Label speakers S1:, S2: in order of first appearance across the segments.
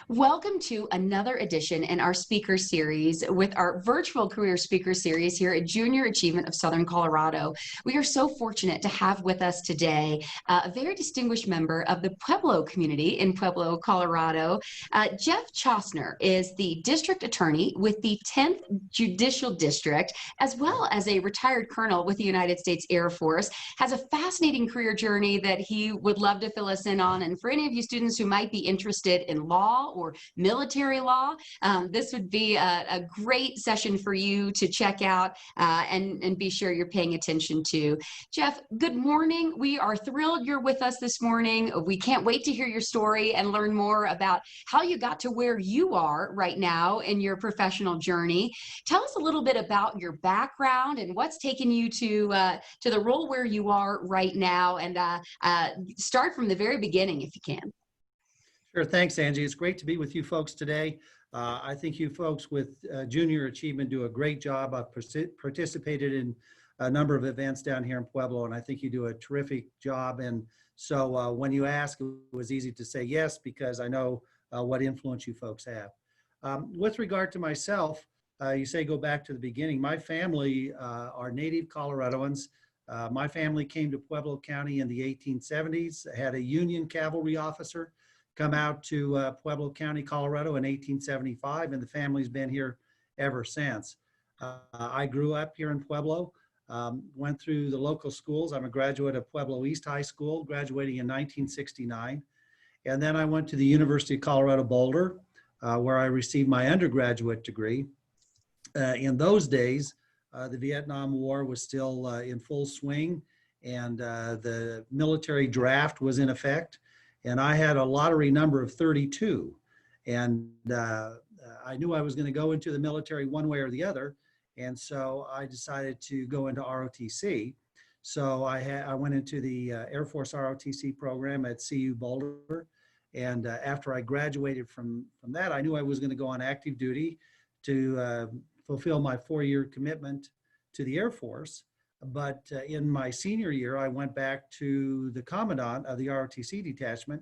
S1: Welcome to another edition in our speaker series with our virtual career speaker series here at Junior Achievement of Southern Colorado. We are so fortunate to have with us today a very distinguished member of the Pueblo community in Pueblo, Colorado. Jeff Chostner is the district attorney with the 10th Judicial District, as well as a retired colonel with the United States Air Force, has a fascinating career journey that he would love to fill us in on. And for any of you students who might be interested in law or military law, this would be a great session for you to check out and be sure you're paying attention to. Jeff, good morning. We are thrilled you're with us this morning. We can't wait to hear your story and learn more about how you got to where you are right now in your professional journey. Tell us a little bit about your background and what's taken you to the role where you are right now, and start from the very beginning if you can.
S2: Sure. Thanks, Angie. It's great to be with you folks today. I think you folks with Junior Achievement do a great job. I've participated in a number of events down here in Pueblo, and I think you do a terrific job. And so when you asked, it was easy to say yes, because I know what influence you folks have. With regard to myself, you say go back to the beginning. My family are native Coloradoans. My family came to Pueblo County in the 1870s, had a Union cavalry officer come out to Pueblo County, Colorado in 1875, and the family's been here ever since. I grew up here in Pueblo, went through the local schools. I'm a graduate of Pueblo East High School, graduating in 1969. And then I went to the University of Colorado Boulder, where I received my undergraduate degree. In those days, the Vietnam War was still in full swing, and the military draft was in effect. And I had a lottery number of 32. And I knew I was going to go into the military one way or the other. And so I decided to go into ROTC. So I went into the Air Force ROTC program at CU Boulder. And after I graduated from that, I knew I was going to go on active duty to fulfill my 4-year commitment to the Air Force. But in my senior year, I went back to the commandant of the ROTC detachment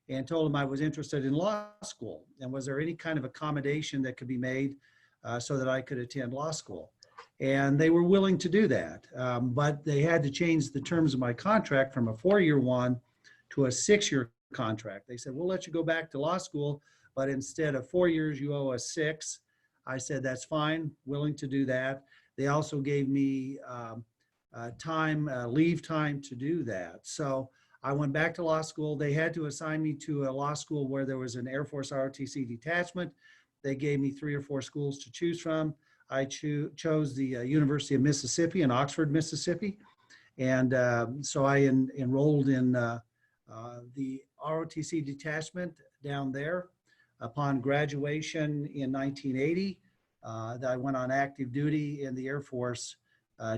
S2: and told him I was interested in law school. And was there any kind of accommodation that could be made so that I could attend law school? And they were willing to do that. But they had to change the terms of my contract from a 4-year one to a 6-year contract. They said, we'll let you go back to law school, but instead of 4 years, you owe us 6. I said, that's fine, willing to do that. They also gave me leave time to do that. So I went back to law school. They had to assign me to a law school where there was an Air Force ROTC detachment. They gave me 3 or 4 schools to choose from. I chose the University of Mississippi in Oxford, Mississippi. And so I enrolled in the ROTC detachment down there. Upon graduation in 1980, I went on active duty in the Air Force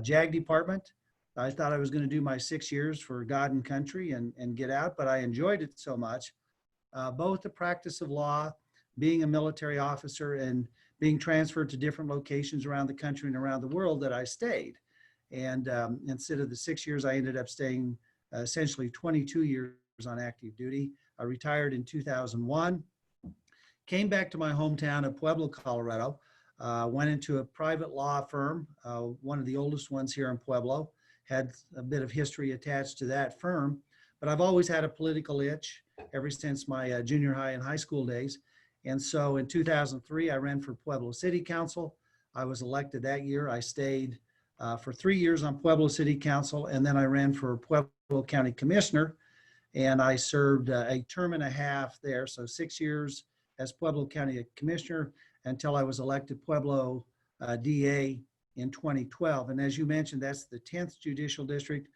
S2: JAG department. I thought I was going to do my 6 years for God and country and get out, but I enjoyed it so much, both the practice of law, being a military officer, and being transferred to different locations around the country and around the world, that I stayed. And instead of the 6 years, I ended up staying essentially 22 years on active duty. I retired in 2001, came back to my hometown of Pueblo, Colorado. Went into a private law firm, one of the oldest ones here in Pueblo, had a bit of history attached to that firm, but I've always had a political itch ever since my junior high and high school days. And so in 2003, I ran for Pueblo City Council. I was elected that year. I stayed for 3 years on Pueblo City Council, and then I ran for Pueblo County Commissioner, and I served a term and a half there, so 6 years as Pueblo County Commissioner, until I was elected Pueblo DA in 2012. And as you mentioned, that's the 10th Judicial District,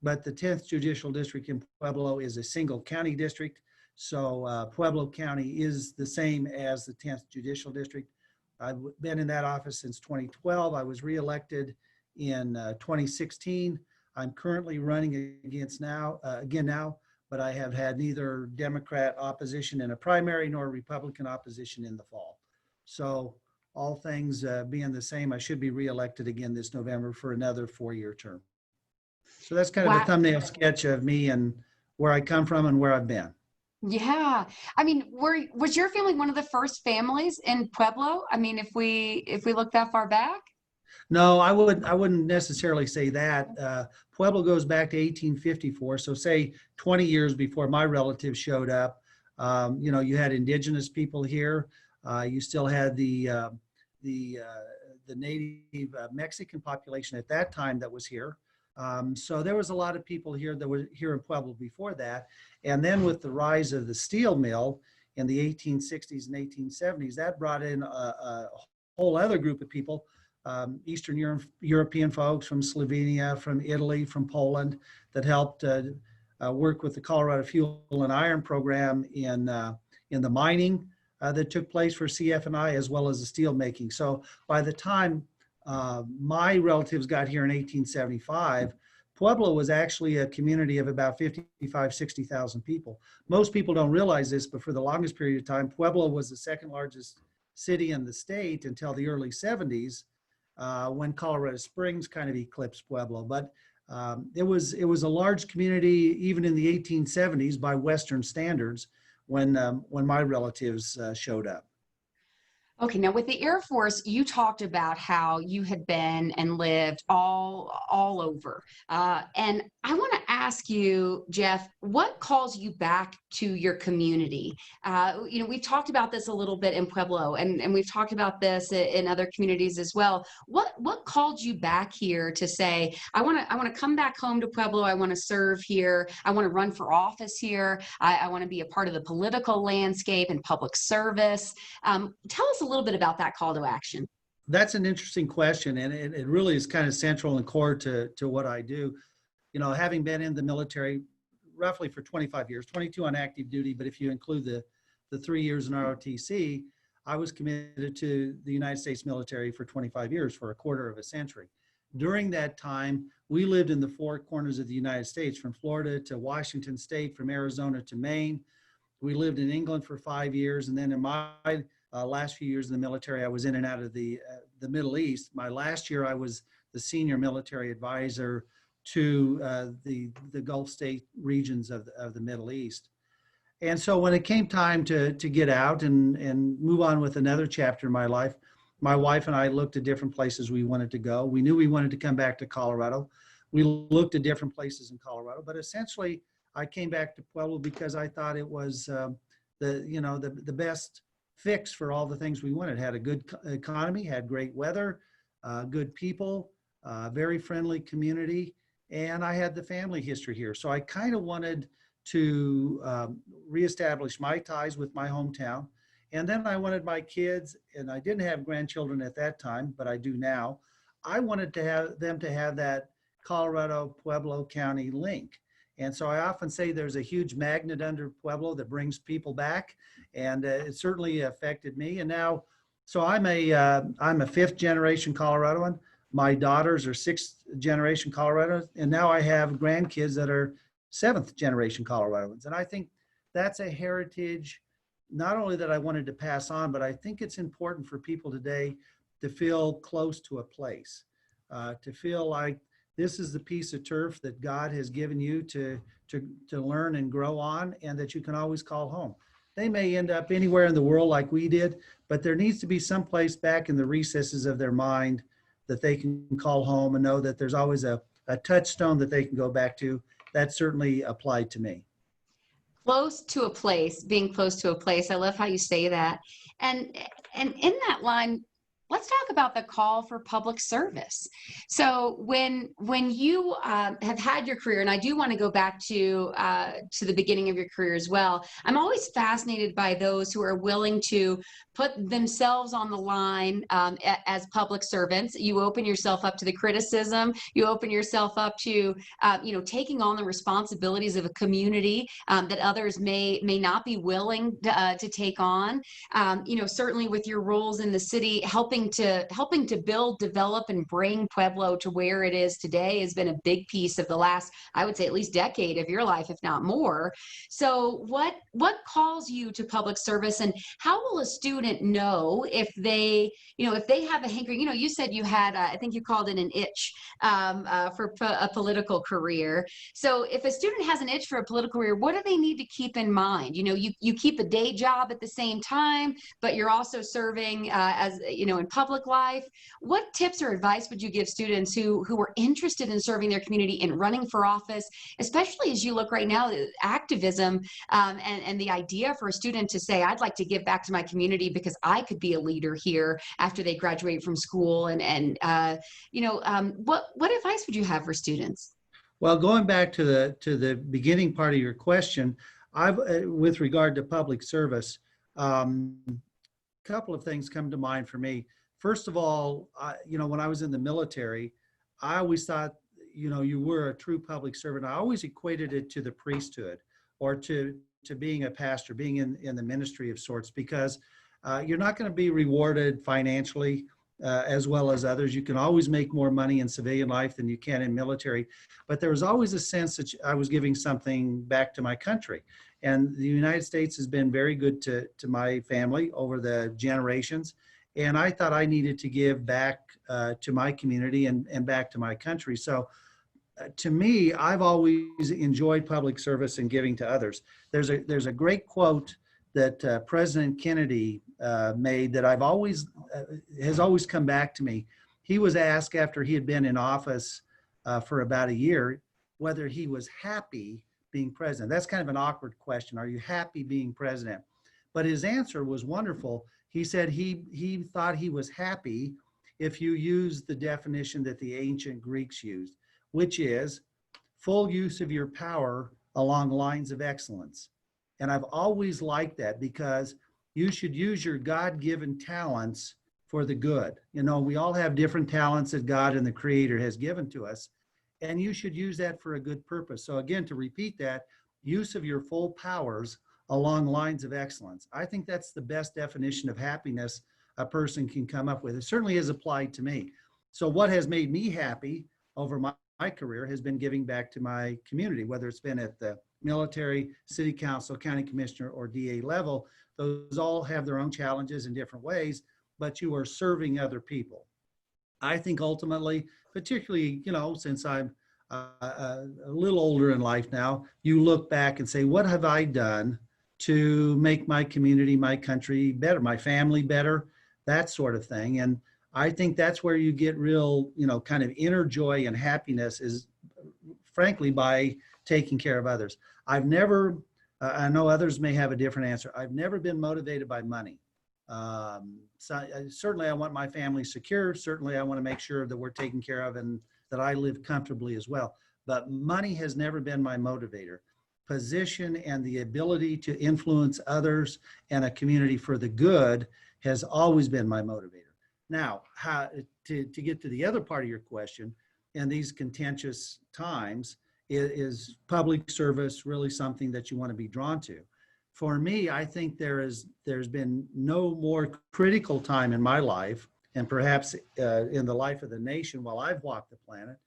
S2: but the 10th Judicial District in Pueblo is a single county district. So Pueblo County is the same as the 10th Judicial District. I've been in that office since 2012. I was reelected in 2016. I'm currently running again now, but I have had neither Democrat opposition in a primary nor Republican opposition in the fall. So all things being the same, I should be reelected again this November for another 4-year term. So that's kind of a thumbnail sketch of me and where I come from and where I've been.
S1: Yeah. I mean, was your family one of the first families in Pueblo? I mean, if we look that far back?
S2: No, I wouldn't necessarily say that. Pueblo goes back to 1854, so say 20 years before my relatives showed up. You had indigenous people here. You still had the native Mexican population at that time that was here. So there was a lot of people here that were here in Pueblo before that. And then with the rise of the steel mill in the 1860s and 1870s, that brought in a whole other group of people, Eastern European folks from Slovenia, from Italy, from Poland, that helped work with the Colorado Fuel and Iron program in the mining that took place for CF&I, as well as the steel making. So by the time my relatives got here in 1875, Pueblo was actually a community of about 55, 60,000 people. Most people don't realize this, but for the longest period of time, Pueblo was the second largest city in the state until the early 70s, when Colorado Springs kind of eclipsed Pueblo. But it was a large community even in the 1870s by Western standards when my relatives showed up.
S1: Okay, now with the Air Force, you talked about how you had been and lived all over, and I want to ask you, Jeff, what calls you back to your community? We've talked about this a little bit in Pueblo, and we've talked about this in other communities as well. What called you back here to say, I want to come back home to Pueblo. I want to serve here. I want to run for office here. I want to be a part of the political landscape and public service. Tell us a little bit about that call to action.
S2: That's an interesting question, and it really is kind of central and core to what I do. Having been in the military roughly for 25 years, 22 on active duty, but if you include the 3 years in ROTC, I was committed to the United States military for 25 years, for a quarter of a century. During that time, we lived in the four corners of the United States, from Florida to Washington State, from Arizona to Maine. We lived in England for 5 years, and then in my last few years in the military, I was in and out of the Middle East. My last year, I was the senior military advisor to the Gulf state regions of the Middle East. And so when it came time to get out and move on with another chapter in my life, my wife and I looked at different places we wanted to go. We knew we wanted to come back to Colorado. We looked at different places in Colorado, but essentially I came back to Pueblo because I thought it was the best fix for all the things we wanted. Had a good economy, had great weather, good people, very friendly community, and I had the family history here. So I kind of wanted to reestablish my ties with my hometown. And then I wanted my kids, and I didn't have grandchildren at that time, but I do now. I wanted to have them to have that Colorado Pueblo County link. And so I often say there's a huge magnet under Pueblo that brings people back, and it certainly affected me. And now, so I'm a fifth generation Coloradoan. My daughters are sixth generation Coloradoans, and now I have grandkids that are seventh generation Coloradoans. And I think that's a heritage, not only that I wanted to pass on, but I think it's important for people today to feel close to a place, to feel like this is the piece of turf that God has given you to learn and grow on, and that you can always call home. They may end up anywhere in the world like we did, but there needs to be some place back in the recesses of their mind that they can call home and know that there's always a touchstone that they can go back to. That certainly applied to me.
S1: Close to a place, being close to a place. I love how you say that. And in that line, let's talk about the call for public service. So when you have had your career, and I do want to go back to the beginning of your career as well, I'm always fascinated by those who are willing to put themselves on the line as public servants. You open yourself up to the criticism. You open yourself up to taking on the responsibilities of a community that others may not be willing to take on. Certainly with your roles in the city, helping helping to build, develop, and bring Pueblo to where it is today has been a big piece of the last, I would say, at least decade of your life, if not more. So what calls you to public service, and how will a student know if they, if they have a hankering? You said you had, I think you called it an itch for a political career. So if a student has an itch for a political career, what do they need to keep in mind? You keep a day job at the same time, but you're also serving as, in public life. What tips or advice would you give students who are interested in serving their community and running for office, especially as you look right now, activism, and the idea for a student to say, I'd like to give back to my community because I could be a leader here after they graduate from school, what advice would you have for students?
S2: Well, going back to the beginning part of your question, with regard to public service, a couple of things come to mind for me. First of all, when I was in the military, I always thought, you were a true public servant. I always equated it to the priesthood or to being a pastor, being in the ministry of sorts, because you're not going to be rewarded financially as well as others. You can always make more money in civilian life than you can in military, but there was always a sense that I was giving something back to my country. And the United States has been very good to my family over the generations. And I thought I needed to give back to my community and back to my country. So to me, I've always enjoyed public service and giving to others. There's a great quote that President Kennedy made that has always come back to me. He was asked after he had been in office for about a year whether he was happy being president. That's kind of an awkward question. Are you happy being president? But his answer was wonderful. He said he thought he was happy if you use the definition that the ancient Greeks used, which is full use of your power along lines of excellence. And I've always liked that, because you should use your God-given talents for the good. We all have different talents that God and the Creator has given to us, and you should use that for a good purpose. So again, to repeat that, use of your full powers along lines of excellence. I think that's the best definition of happiness a person can come up with. It certainly has applied to me. So what has made me happy over my career has been giving back to my community, whether it's been at the military, city council, county commissioner, or DA level. Those all have their own challenges in different ways, but you are serving other people. I think ultimately, particularly, since I'm a little older in life now, you look back and say, what have I done to make my community, my country better, my family better, that sort of thing. And I think that's where you get real, kind of inner joy and happiness, is frankly by taking care of others. I've never, I know others may have a different answer. I've never been motivated by money. Certainly I want my family secure. Certainly I want to make sure that we're taken care of and that I live comfortably as well. But money has never been my motivator. Position and the ability to influence others and a community for the good has always been my motivator. Now, to get to the other part of your question, in these contentious times, is public service really something that you want to be drawn to? For me, I think there's been no more critical time in my life, and perhaps in the life of the nation while I've walked the planet,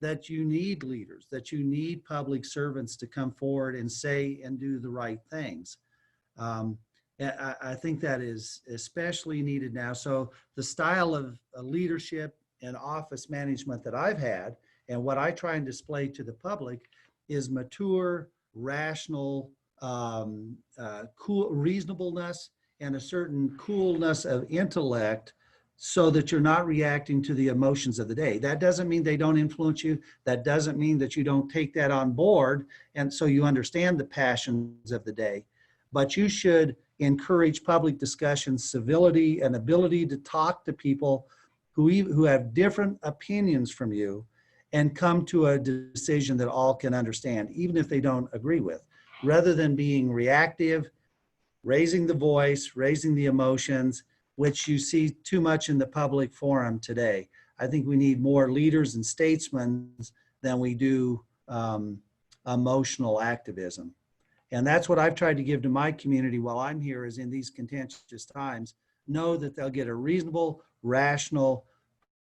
S2: that you need leaders, that you need public servants to come forward and say and do the right things. I think that is especially needed now. So the style of leadership and office management that I've had, and what I try and display to the public, is mature, rational, cool reasonableness, and a certain coolness of intellect, so that you're not reacting to the emotions of the day. That doesn't mean they don't influence you. That doesn't mean that you don't take that on board, and so you understand the passions of the day. But you should encourage public discussion, civility, and ability to talk to people who have different opinions from you and come to a decision that all can understand, even if they don't agree with, rather than being reactive, raising the voice, raising the emotions, which you see too much in the public forum today. I think we need more leaders and statesmen than we do emotional activism. And that's what I've tried to give to my community while I'm here, is in these contentious times, know that they'll get a reasonable, rational,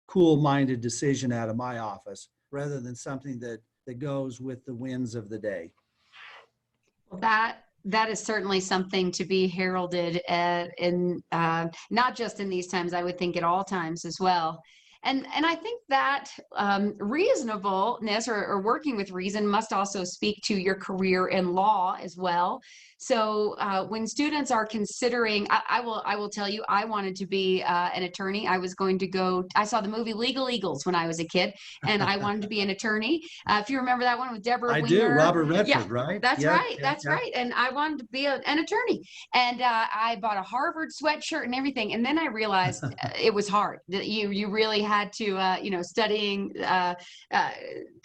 S2: cool-minded decision out of my office rather than something that goes with the winds of the day.
S1: Well, that is certainly something to be heralded in not just in these times, I would think at all times as well. And I think that reasonableness or working with reason must also speak to your career in law as well. So when students are considering, I will tell you, I wanted to be an attorney. I was going to go. I saw the movie Legal Eagles when I was a kid, and I wanted to be an attorney. If you remember that one with Deborah
S2: I do.
S1: Winger.
S2: Robert
S1: Yeah,
S2: Redford, right?
S1: that's
S2: Yeah,
S1: right.
S2: yeah,
S1: That's
S2: yeah.
S1: right. And I wanted to be an attorney. And I bought a Harvard sweatshirt and everything. And then I realized it was hard. That you really had to, studying.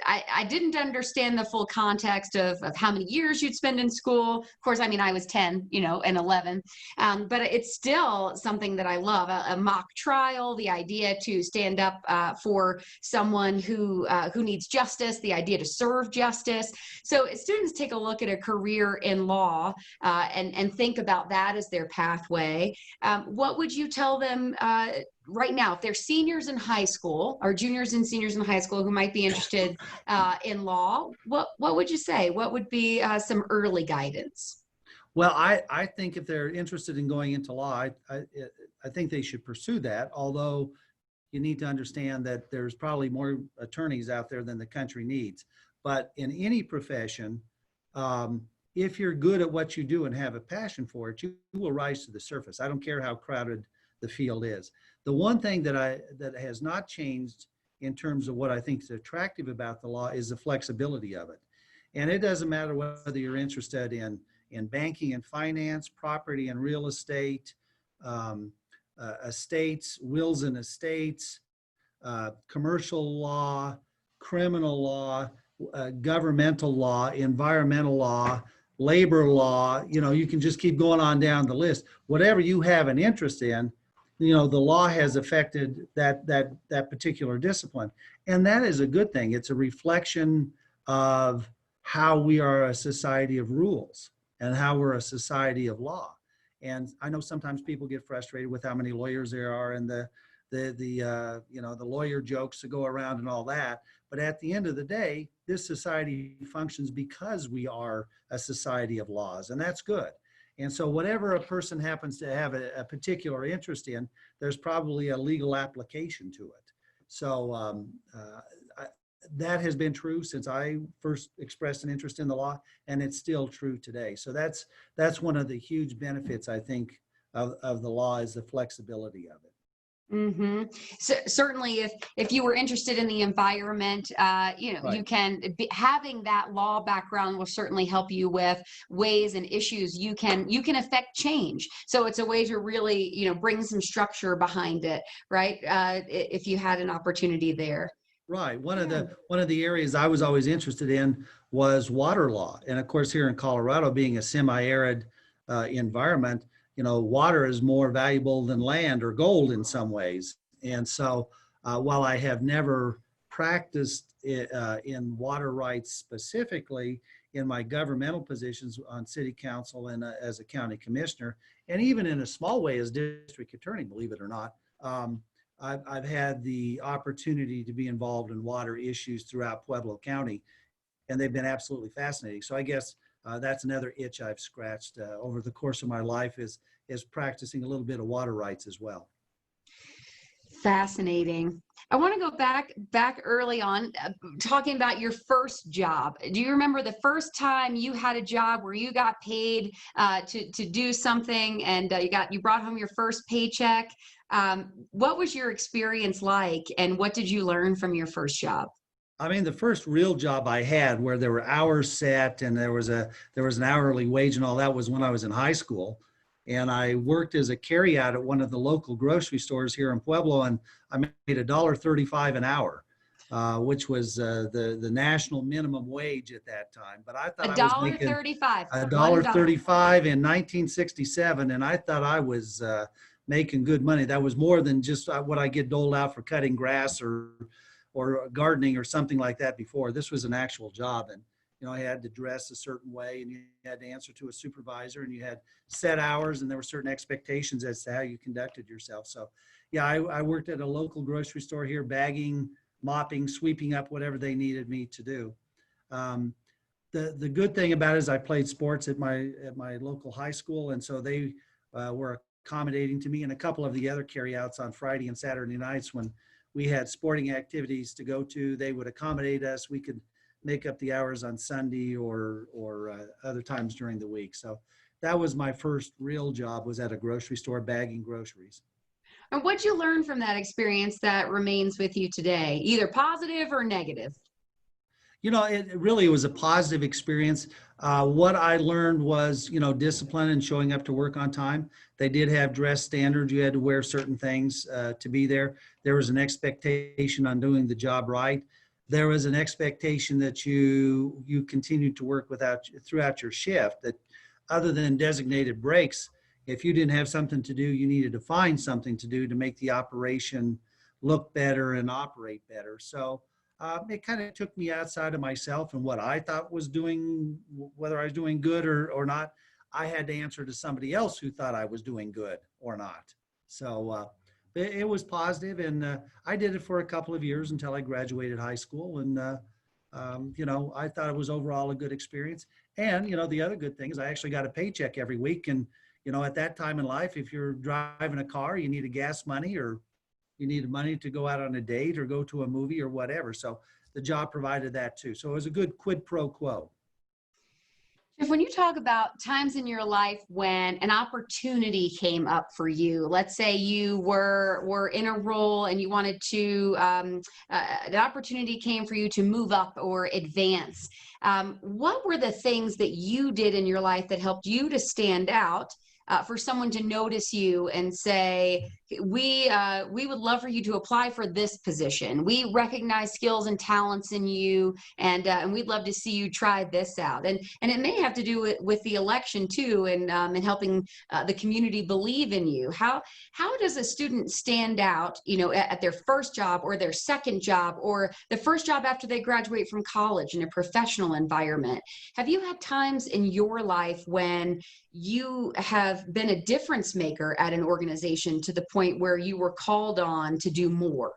S1: I didn't understand the full context of how many years you'd spend in school. Of course, I mean, I was 10, and 11. But it's still something that I love. A mock trial, the idea to stand up for someone who needs justice, the idea to serve justice. So students take a look at a career in law and think about that as their pathway. What would you tell them right now, if they're seniors in high school or juniors and seniors in high school who might be interested in law? What would you say? What would be some early guidance?
S2: Well, I think if they're interested in going into law, I think they should pursue that, although you need to understand that there's probably more attorneys out there than the country needs. But in any profession, if you're good at what you do and have a passion for it, you will rise to the surface. I don't care how crowded the field is. The one thing that has not changed in terms of what I think is attractive about the law is the flexibility of it. And it doesn't matter whether you're interested in banking and finance, property and real estate, estates, wills and estates, commercial law, criminal law, governmental law, environmental law, labor law. You can just keep going on down the list. Whatever you have an interest in, the law has affected that particular discipline. And that is a good thing. It's a reflection of how we are a society of rules and how we're a society of law. And I know sometimes people get frustrated with how many lawyers there are and the lawyer jokes that go around and all that. But at the end of the day, this society functions because we are a society of laws, and that's good. And so whatever a person happens to have a particular interest in, there's probably a legal application to it. So that has been true since I first expressed an interest in the law, and it's still true today. So that's one of the huge benefits, I think, of the law, is the flexibility of it.
S1: Mm-hmm. So certainly, if you were interested in the environment, right. You can having that law background will certainly help you with ways and issues you can affect change. So it's a way to really bring some structure behind it, right? If you had an opportunity there.
S2: Right. One of the areas I was always interested in was water law, and of course, here in Colorado, being a semi-arid environment, water is more valuable than land or gold in some ways. And so while I have never practiced in water rights specifically in my governmental positions on city council and as a county commissioner, and even in a small way as district attorney, believe it or not, I've had the opportunity to be involved in water issues throughout Pueblo County, and they've been absolutely fascinating. So I guess that's another itch I've scratched over the course of my life is practicing a little bit of water rights as well.
S1: Fascinating. I want to go back early on, talking about your first job. Do you remember the first time you had a job where you got paid to do something, and you brought home your first paycheck? What was your experience like, and what did you learn from your first job?
S2: I mean, the first real job I had where there were hours set and there was an hourly wage and all that was when I was in high school. And I worked as a carryout at one of the local grocery stores here in Pueblo, and I made $1.35 an hour, which was the national minimum wage at that time. But I thought I was making
S1: $1.35.
S2: $1.35 in 1967, and I thought I was making good money. That was more than just what I get doled out for cutting grass or gardening or something like that before. This was an actual job, you had to dress a certain way and you had to answer to a supervisor and you had set hours and there were certain expectations as to how you conducted yourself. So yeah, I worked at a local grocery store here, bagging, mopping, sweeping up whatever they needed me to do. Um, the good thing about it is I played sports at my local high school, and so they were accommodating to me and a couple of the other carryouts on Friday and Saturday nights when we had sporting activities to go to. They would accommodate us. We could make up the hours on Sunday or other times during the week. So that was my first real job, was at a grocery store bagging groceries.
S1: And what'd you learn from that experience that remains with you today, either positive or negative?
S2: It really was a positive experience. What I learned was, discipline and showing up to work on time. They did have dress standards. You had to wear certain things to be there. There was an expectation on doing the job right. There was an expectation that you continued to work throughout your shift, that other than designated breaks, if you didn't have something to do, you needed to find something to do to make the operation look better and operate better. So it kind of took me outside of myself and what I thought was doing, whether I was doing good or not. I had to answer to somebody else who thought I was doing good or not. So it was positive, and I did it for a couple of years until I graduated high school. And, I thought it was overall a good experience. And, the other good thing is I actually got a paycheck every week. And, at that time in life, if you're driving a car, you need a gas money, or you needed money to go out on a date or go to a movie or whatever. So the job provided that too. So it was a good quid pro quo.
S1: Jeff, when you talk about times in your life when an opportunity came up for you, let's say you were in a role and you wanted to, the opportunity came for you to move up or advance. What were the things that you did in your life that helped you to stand out? For someone to notice you and say, we would love for you to apply for this position. We recognize skills and talents in you, and we'd love to see you try this out. And it may have to do with the election too, and helping the community believe in you. How does a student stand out, at their first job or their second job or the first job after they graduate from college in a professional environment? Have you had times in your life when you have been a difference maker at an organization to the point where you were called on to do more?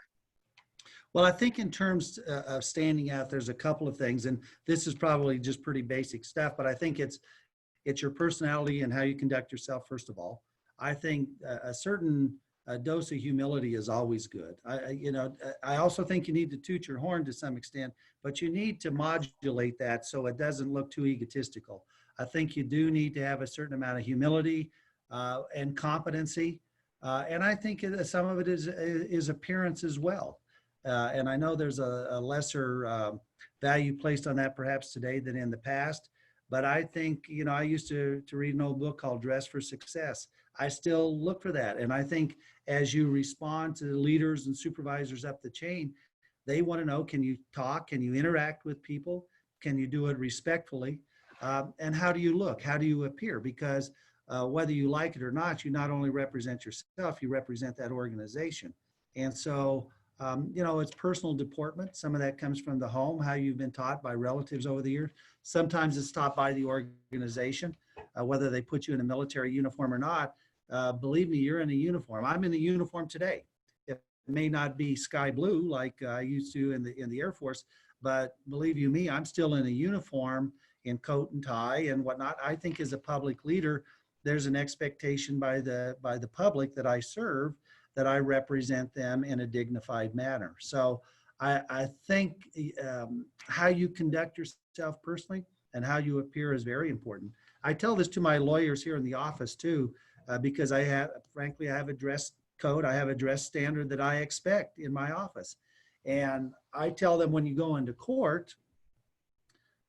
S2: Well, I think in terms of standing out, there's a couple of things, and this is probably just pretty basic stuff, but I think it's your personality and how you conduct yourself, first of all. I think a certain dose of humility is always good. I also think you need to toot your horn to some extent, but you need to modulate that so it doesn't look too egotistical. I think you do need to have a certain amount of humility and competency. And I think some of it is appearance as well. And I know there's a lesser value placed on that perhaps today than in the past. But I think, I used to read an old book called Dress for Success. I still look for that. And I think as you respond to the leaders and supervisors up the chain, they want to know, can you talk? Can you interact with people? Can you do it respectfully? And how do you look? How do you appear? Because whether you like it or not, you not only represent yourself, you represent that organization. And so, it's personal deportment. Some of that comes from the home, how you've been taught by relatives over the years. Sometimes it's taught by the organization, whether they put you in a military uniform or not. Believe me, you're in a uniform. I'm in a uniform today. It may not be sky blue like I used to in the Air Force, but believe you me, I'm still in a uniform, in coat and tie and whatnot. I think as a public leader, there's an expectation by the public that I serve that I represent them in a dignified manner. So I think how you conduct yourself personally and how you appear is very important. I tell this to my lawyers here in the office too, because I have a dress code, I have a dress standard that I expect in my office. And I tell them when you go into court,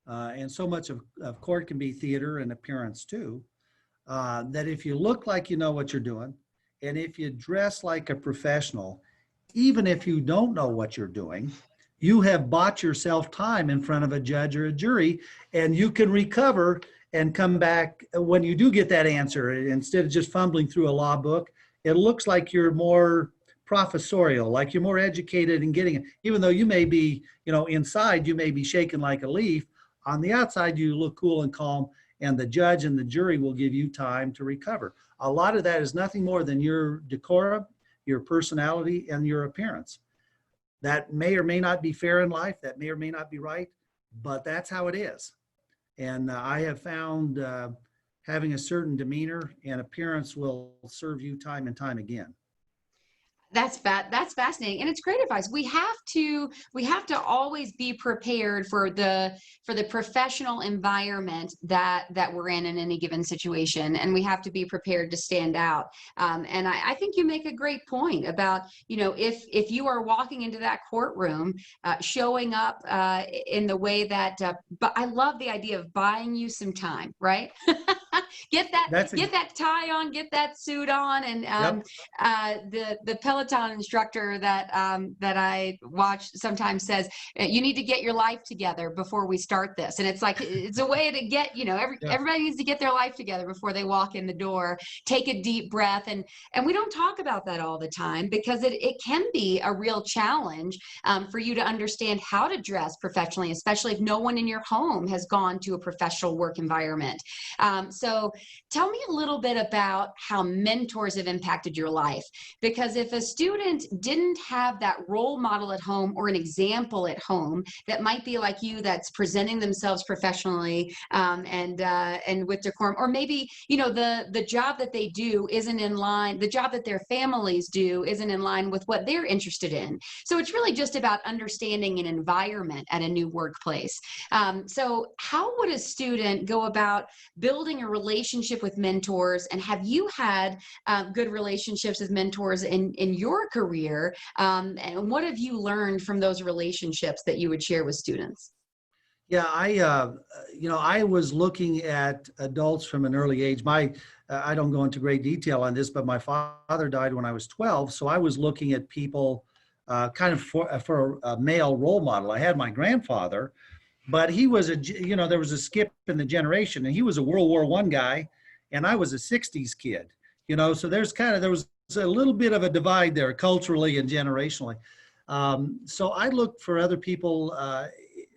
S2: and so much of court can be theater and appearance too, that if you look like you know what you're doing, and if you dress like a professional, even if you don't know what you're doing, you have bought yourself time in front of a judge or a jury, and you can recover and come back when you do get that answer. Instead of just fumbling through a law book, it looks like you're more professorial, like you're more educated in getting it. Even though you may be, inside, you may be shaken like a leaf. on the outside, you look cool and calm, and the judge and the jury will give you time to recover. A lot of that is nothing more than your decorum, your personality, and your appearance. That may or may not be fair in life. That may or may not be right, but that's how it is. And I have found having a certain demeanor and appearance will serve you time and time again.
S1: That's fascinating, and it's great advice. We have to always be prepared for the professional environment that we're in any given situation, and we have to be prepared to stand out. And I think you make a great point about, if you are walking into that courtroom, showing up in the way that. But I love the idea of buying you some time, right? Get that tie on, get that suit on, and
S2: Yep.
S1: the Peloton instructor that I watch sometimes says, you need to get your life together before we start this. And it's like, it's a way to get,
S2: Yeah.
S1: everybody needs to get their life together before they walk in the door, take a deep breath. And we don't talk about that all the time, because it can be a real challenge for you to understand how to dress professionally, especially if no one in your home has gone to a professional work environment. So tell me a little bit about how mentors have impacted your life, because if a student didn't have that role model at home or an example at home that might be like you, that's presenting themselves professionally and with decorum, or maybe the job that they do isn't in line, the job that their families do isn't in line with what they're interested in. So it's really just about understanding an environment at a new workplace. So how would a student go about building a relationship with mentors, and have you had good relationships with mentors in your career? And what have you learned from those relationships that you would share with students?
S2: Yeah, I was looking at adults from an early age. I don't go into great detail on this, but my father died when I was 12. So I was looking at people kind of for a male role model. I had my grandfather, but he was there was a skip in the generation, and he was a World War I guy, and I was a 60s kid, so there was a little bit of a divide there culturally and generationally. So I looked for other people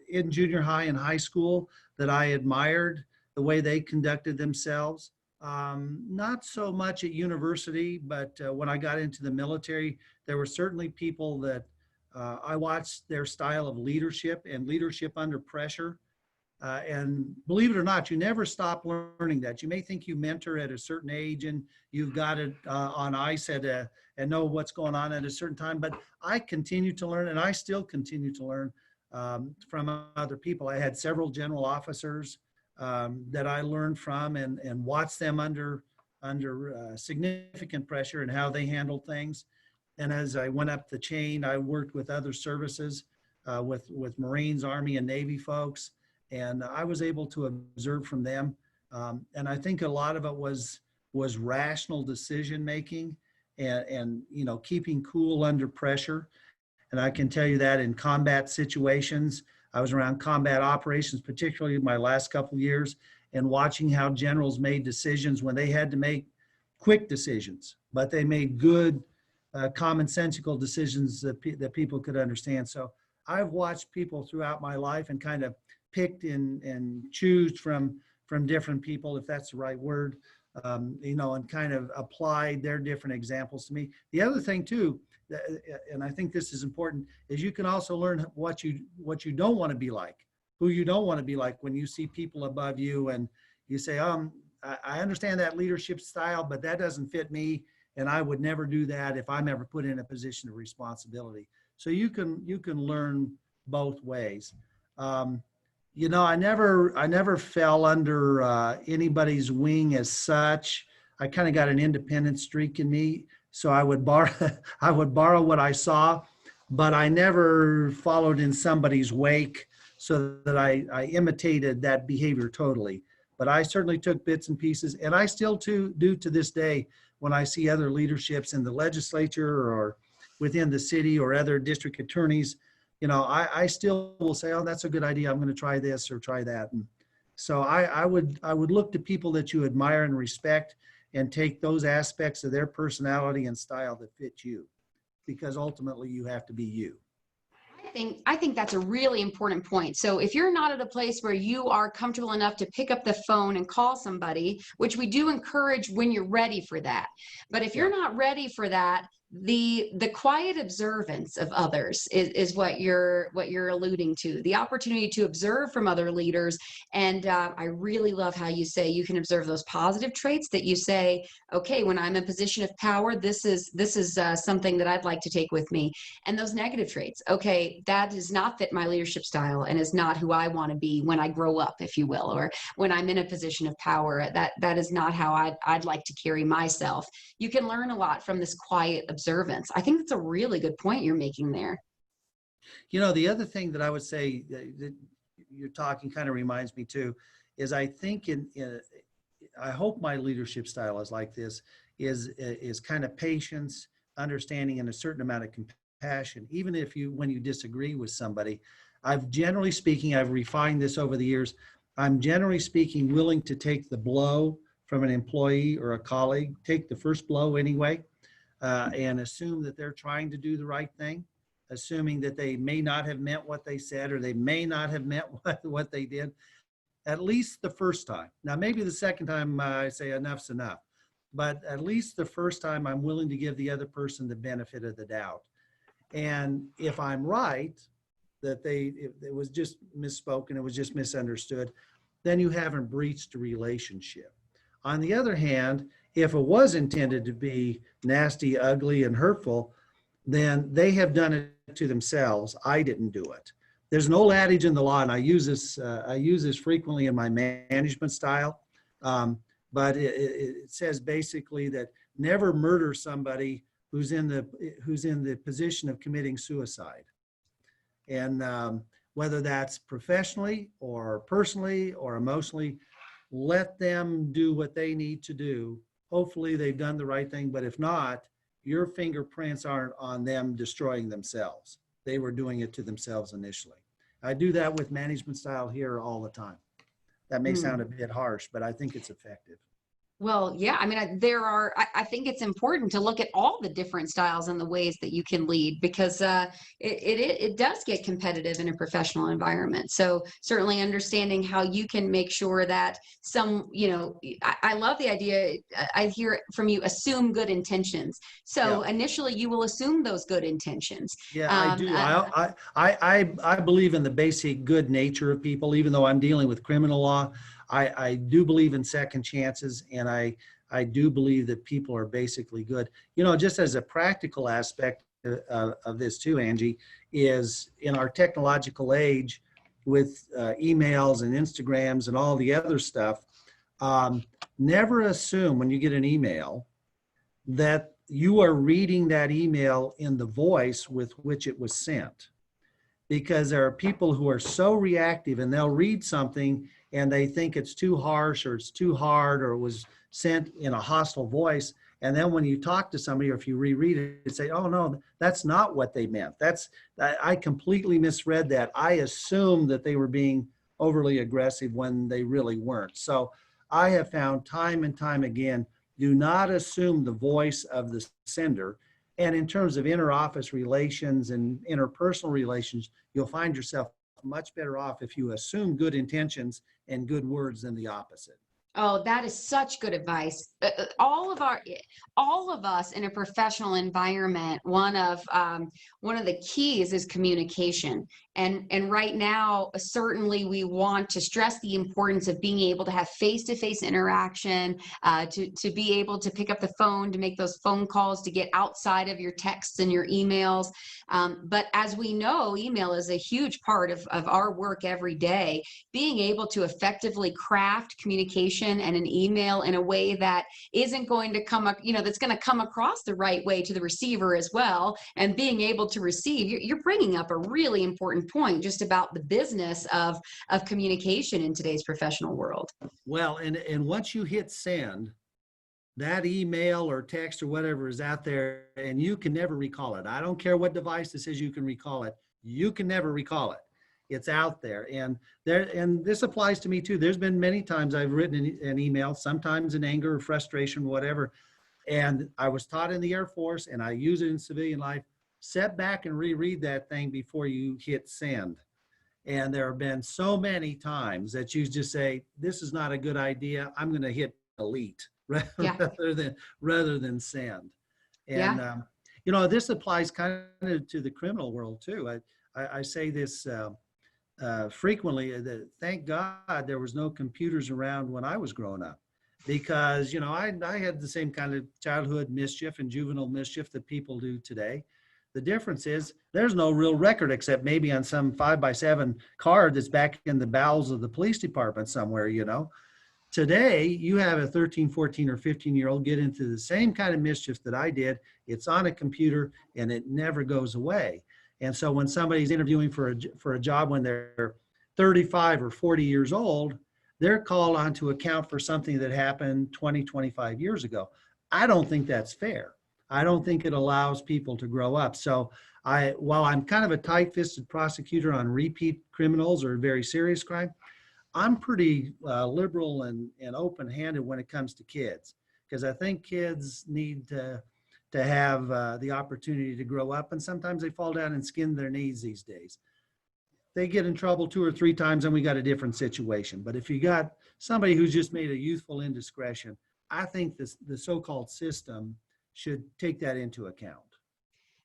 S2: in junior high and high school that I admired, the way they conducted themselves. Not so much at university, but when I got into the military, there were certainly people that I watched their style of leadership and leadership under pressure. And believe it or not, you never stop learning that. You may think you mentor at a certain age and you've got it on ice and know what's going on at a certain time, but I continue to learn, and I still continue to learn from other people. I had several general officers that I learned from and watched them under significant pressure and how they handled things. And as I went up the chain, I worked with other services, with Marines, Army, and Navy folks, and I was able to observe from them. And I think a lot of it was rational decision making and keeping cool under pressure. And I can tell you that in combat situations, I was around combat operations, particularly my last couple of years, and watching how generals made decisions when they had to make quick decisions, but they made good, commonsensical decisions that people could understand. So I've watched people throughout my life and kind of picked and choose from different people, if that's the right word, and kind of applied their different examples to me. The other thing too, and I think this is important, is you can also learn what you don't want to be like, who you don't want to be like when you see people above you and you say, I understand that leadership style, but that doesn't fit me, and I would never do that if I'm ever put in a position of responsibility. So you can learn both ways. I never fell under anybody's wing as such. I kind of got an independent streak in me, so I would borrow what I saw, but I never followed in somebody's wake so that I imitated that behavior totally. But I certainly took bits and pieces, and I still do to this day when I see other leaderships in the legislature or within the city or other district attorneys. I still will say, oh, that's a good idea. I'm going to try this or try that. And so I would look to people that you admire and respect and take those aspects of their personality and style that fit you, because ultimately you have to be you.
S1: I think that's a really important point. So if you're not at a place where you are comfortable enough to pick up the phone and call somebody, which we do encourage when you're ready for that, but if
S2: Yeah.
S1: you're not ready for that, the quiet observance of others is what you're alluding to. The opportunity to observe from other leaders, and I really love how you say you can observe those positive traits that you say, okay, when I'm in a position of power, this is something that I'd like to take with me, and those negative traits. Okay, that does not fit my leadership style and is not who I want to be when I grow up, if you will, or when I'm in a position of power. That is not how I'd like to carry myself. You can learn a lot from this quiet observance. I think that's a really good point you're making there.
S2: The other thing that I would say that you're talking kind of reminds me too, is I think I hope my leadership style is like this, is kind of patience, understanding, and a certain amount of compassion. Even when you disagree with somebody, generally speaking, I've refined this over the years. I'm generally speaking willing to take the blow from an employee or a colleague, take the first blow anyway, and assume that they're trying to do the right thing, assuming that they may not have meant what they said, or they may not have meant what they did, at least the first time. Now, maybe the second time I say enough's enough, but at least the first time I'm willing to give the other person the benefit of the doubt. And if I'm right, that it was just misspoken, it was just misunderstood, then you haven't breached a relationship. On the other hand, if it was intended to be nasty, ugly, and hurtful, then they have done it to themselves. I didn't do it. There's an old adage in the law, and I use this frequently in my management style, but it says basically that never murder somebody who's in the position of committing suicide. And whether that's professionally or personally or emotionally, let them do what they need to do. Hopefully they've done the right thing, but if not, your fingerprints aren't on them destroying themselves. They were doing it to themselves initially. I do that with management style here all the time. That may sound a bit harsh, but I think it's effective.
S1: Well, yeah, I mean, I think it's important to look at all the different styles and the ways that you can lead, because it does get competitive in a professional environment. So certainly understanding how you can make sure that I love the idea. I hear it from you, assume good intentions. So
S2: Yeah.
S1: initially you will assume those good intentions.
S2: Yeah, I do. I believe in the basic good nature of people, even though I'm dealing with criminal law. I do believe in second chances, and I do believe that people are basically good. Just as a practical aspect of this too, Angie, is in our technological age with emails and Instagrams and all the other stuff, never assume when you get an email that you are reading that email in the voice with which it was sent. Because there are people who are so reactive, and they'll read something and they think it's too harsh or it's too hard or it was sent in a hostile voice. And then when you talk to somebody, or if you reread it, say, oh no, that's not what they meant. I completely misread that. I assumed that they were being overly aggressive when they really weren't. So I have found time and time again, do not assume the voice of the sender. And in terms of interoffice relations and interpersonal relations, you'll find yourself much better off if you assume good intentions and good words than the opposite.
S1: Oh, that is such good advice. All of us in a professional environment, one of the keys is communication. And right now, certainly we want to stress the importance of being able to have face-to-face interaction, to be able to pick up the phone, to make those phone calls, to get outside of your texts and your emails. But as we know, email is a huge part of our work every day. Being able to effectively craft communication and an email in a way that isn't going to that's going to come across the right way to the receiver as well, and being able to receive, you're bringing up a really important point just about the business of communication in today's professional world.
S2: Well, and once you hit send, that email or text or whatever is out there, and you can never recall it. I don't care what device that says you can recall it. You can never recall it. It's out there. And this applies to me too. There's been many times I've written an email, sometimes in anger or frustration, whatever. And I was taught in the Air Force, and I use it in civilian life. Step back and reread that thing before you hit send. And there have been so many times that you just say, this is not a good idea. I'm going to hit delete
S1: Yeah.
S2: rather than send. And,
S1: Yeah.
S2: this applies kind of to the criminal world too. I say this frequently, that thank God there was no computers around when I was growing up, because, I had the same kind of childhood mischief and juvenile mischief that people do today. The difference is there's no real record except maybe on some 5x7 card that's back in the bowels of the police department somewhere. Today, you have a 13, 14, or 15-year-old get into the same kind of mischief that I did. It's on a computer and it never goes away. And so when somebody's interviewing for a job when they're 35 or 40 years old, they're called on to account for something that happened 20, 25 years ago. I don't think that's fair. I don't think it allows people to grow up. So while I'm kind of a tight-fisted prosecutor on repeat criminals or very serious crime, I'm pretty liberal and open-handed when it comes to kids, because I think kids need to have the opportunity to grow up, and sometimes they fall down and skin their knees these days. They get in trouble 2 or 3 times and we got a different situation. But if you got somebody who's just made a youthful indiscretion, I think the so-called system should take that into account.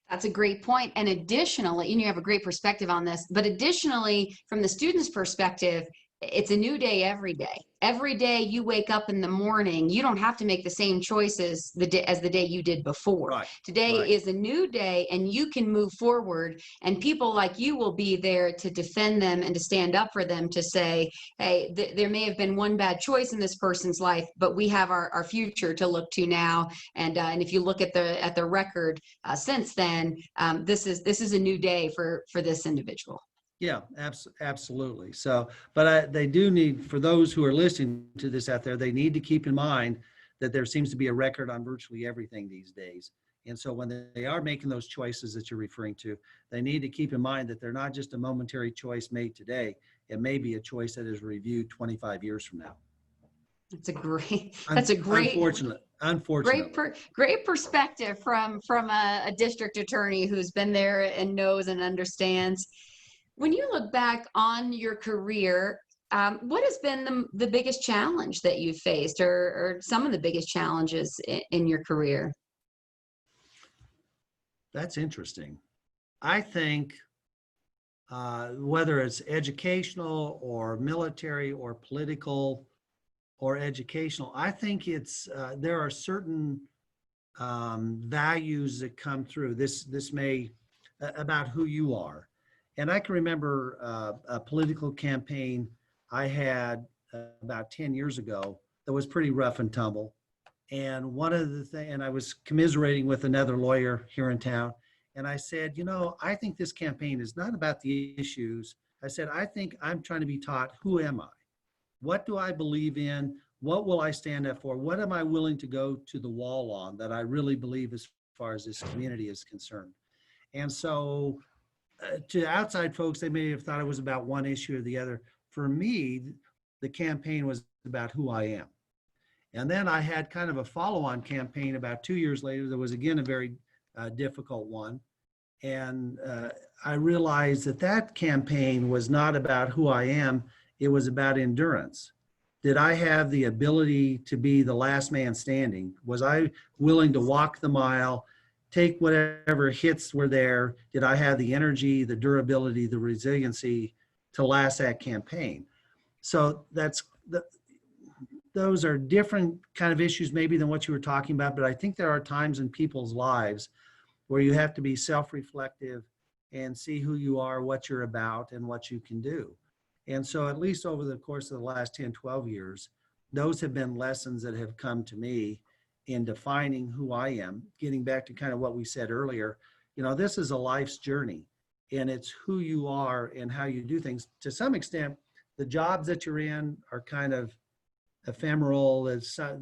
S1: That's a great point. And additionally, and you have a great perspective on this, but additionally, from the student's perspective, it's a new day every day. Every day you wake up in the morning, you don't have to make the same choices as the day you did before.
S2: Right.
S1: Today
S2: Right.
S1: is a new day and you can move forward, and people like you will be there to defend them and to stand up for them, to say, hey, there may have been one bad choice in this person's life, but we have our future to look to now. And if you look at the record since then, this is a new day for this individual.
S2: Yeah, absolutely. So, but they do need, for those who are listening to this out there, they need to keep in mind that there seems to be a record on virtually everything these days. And so when they are making those choices that you're referring to, they need to keep in mind that they're not just a momentary choice made today. It may be a choice that is reviewed 25 years from now.
S1: That's a great,
S2: Unfortunately.
S1: great perspective from a district attorney who's been there and knows and understands. When you look back on your career, what has been the biggest challenge that you've faced, or some of the biggest challenges in your career?
S2: That's interesting. I think whether it's educational or military or political or educational, I think it's there are certain values that come through. This may about who you are. And I can remember a political campaign I had about 10 years ago that was pretty rough and tumble. And one of the things, and I was commiserating with another lawyer here in town, and I said, I think this campaign is not about the issues. I said, I think I'm trying to be taught, who am I? What do I believe in? What will I stand up for? What am I willing to go to the wall on that I really believe as far as this community is concerned? And so to outside folks, they may have thought it was about one issue or the other. For me, the campaign was about who I am. And then I had kind of a follow-on campaign about 2 years later that was, again, a very difficult one. And I realized that campaign was not about who I am. It was about endurance. Did I have the ability to be the last man standing? Was I willing to walk the mile, take whatever hits were there? Did I have the energy, the durability, the resiliency to last that campaign? So those are different kind of issues maybe than what you were talking about, but I think there are times in people's lives where you have to be self-reflective and see who you are, what you're about, and what you can do. And so at least over the course of the last 10, 12 years, those have been lessons that have come to me in defining who I am. Getting back to kind of what we said earlier, this is a life's journey, and it's who you are and how you do things. To some extent, the jobs that you're in are kind of ephemeral.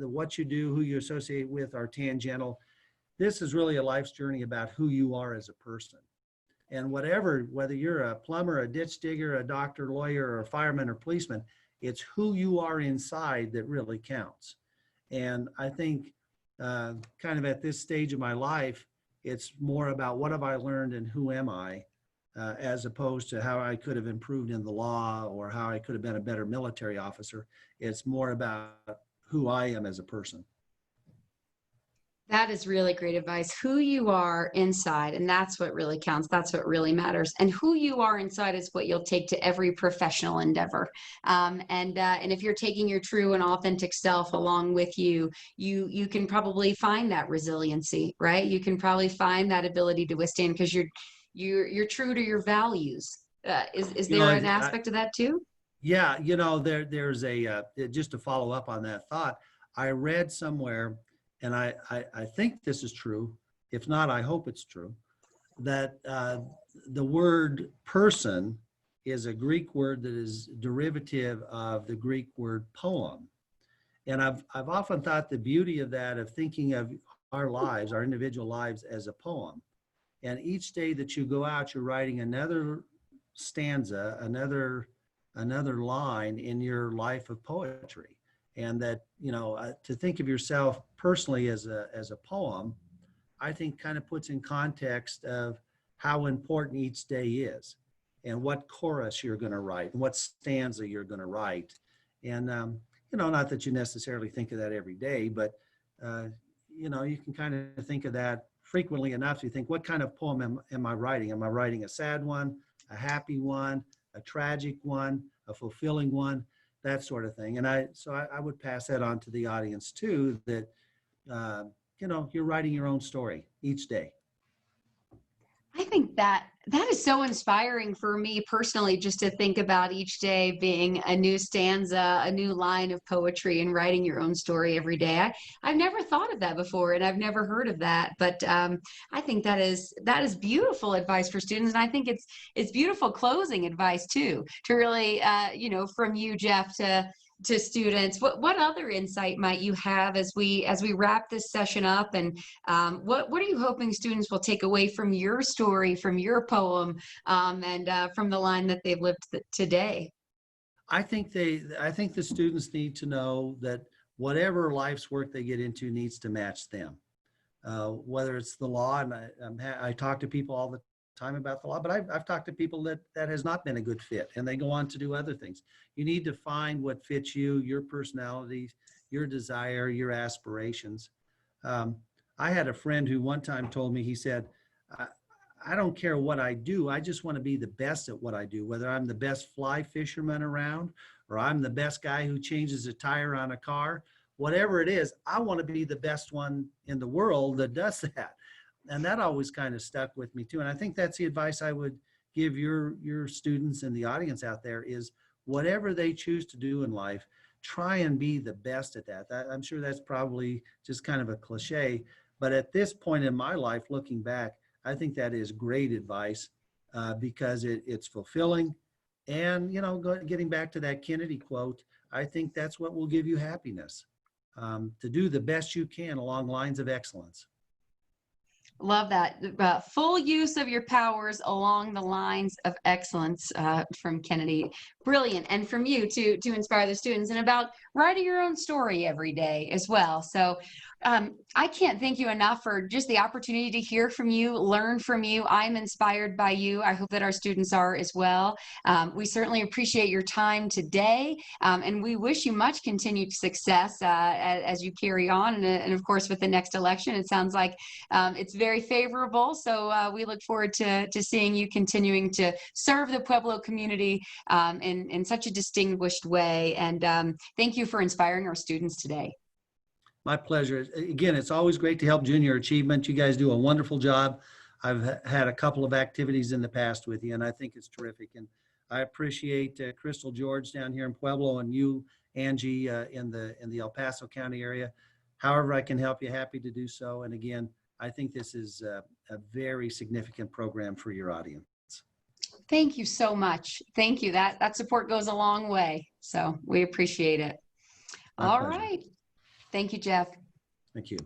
S2: What you do, who you associate with are tangential. This is really a life's journey about who you are as a person. And whether you're a plumber, a ditch digger, a doctor, lawyer, or a fireman or policeman, it's who you are inside that really counts. And I think kind of at this stage of my life, It's more about what have I learned and who am I, as opposed to how I could have improved in the law or how I could have been a better military officer. It's more about who I am as a person.
S1: That is really great advice. Who you are inside, and that's what really counts. That's what really matters. And who you are inside is what you'll take to every professional endeavor. And if you're taking your true and authentic self along with you, you can probably find that resiliency, right? You can probably find that ability to withstand because you're true to your values. Is
S2: You know,
S1: there an aspect of that too?
S2: yeah, there's just to follow up on that thought, I read somewhere, and I think this is true. If not, I hope it's true, that the word person is a Greek word that is derivative of the Greek word poem. And I've often thought the beauty of that, of thinking of our lives, our individual lives, as a poem. And each day that you go out, you're writing another stanza, another line in your life of poetry. And that, to think of yourself personally as a poem, I think kind of puts in context of how important each day is and what chorus you're going to write and what stanza you're going to write. And, not that you necessarily think of that every day, but, you can kind of think of that frequently enough. You think, what kind of poem am I writing? Am I writing a sad one, a happy one, a tragic one, a fulfilling one, that sort of thing? And I would pass that on to the audience too, that, you're writing your own story each day.
S1: I think that is so inspiring for me personally, just to think about each day being a new stanza, a new line of poetry, and writing your own story every day. I've never thought of that before, and I've never heard of that. But I think that is beautiful advice for students, and I think it's beautiful closing advice too. To really, from you, Jeff, to students, what other insight might you have as we wrap this session up, and what are you hoping students will take away from your story, from your poem, and from the line that they've lived today?
S2: I think the students need to know that whatever life's work they get into needs to match them. Whether it's the law, and I talk to people all the time about the law, but I've talked to people that has not been a good fit, and they go on to do other things. You need to find what fits you, your personality, your desire, your aspirations. I had a friend who one time told me, he said, I don't care what I do. I just want to be the best at what I do, whether I'm the best fly fisherman around or I'm the best guy who changes a tire on a car. Whatever it is, I want to be the best one in the world that does that. And that always kind of stuck with me too. And I think that's the advice I would give your students and the audience out there is, whatever they choose to do in life, try and be the best at that. I'm sure that's probably just kind of a cliche, but at this point in my life, looking back, I think that is great advice, because it's fulfilling. And, getting back to that Kennedy quote, I think that's what will give you happiness, to do the best you can along lines of excellence.
S1: Love that. Full use of your powers along the lines of excellence, from Kennedy. Brilliant. And from you to inspire the students, and about writing your own story every day as well. So I can't thank you enough for just the opportunity to hear from you, learn from you. I'm inspired by you. I hope that our students are as well. We certainly appreciate your time today, and we wish you much continued success as you carry on. And of course, with the next election, it sounds like it's very favorable. So we look forward to seeing you continuing to serve the Pueblo community in such a distinguished way. And thank you for inspiring our students today.
S2: My pleasure. Again, it's always great to help junior achievement. You guys do a wonderful job. I've had a couple of activities in the past with you, and I think it's terrific. And I appreciate Crystal George down here in Pueblo, and you, Angie, in the El Paso County area. However I can help you, happy to do so. And again, I think this is a very significant program for your audience.
S1: Thank you so much. Thank you. That support goes a long way. So we appreciate it. All right. Thank you, Jeff.
S2: Thank you.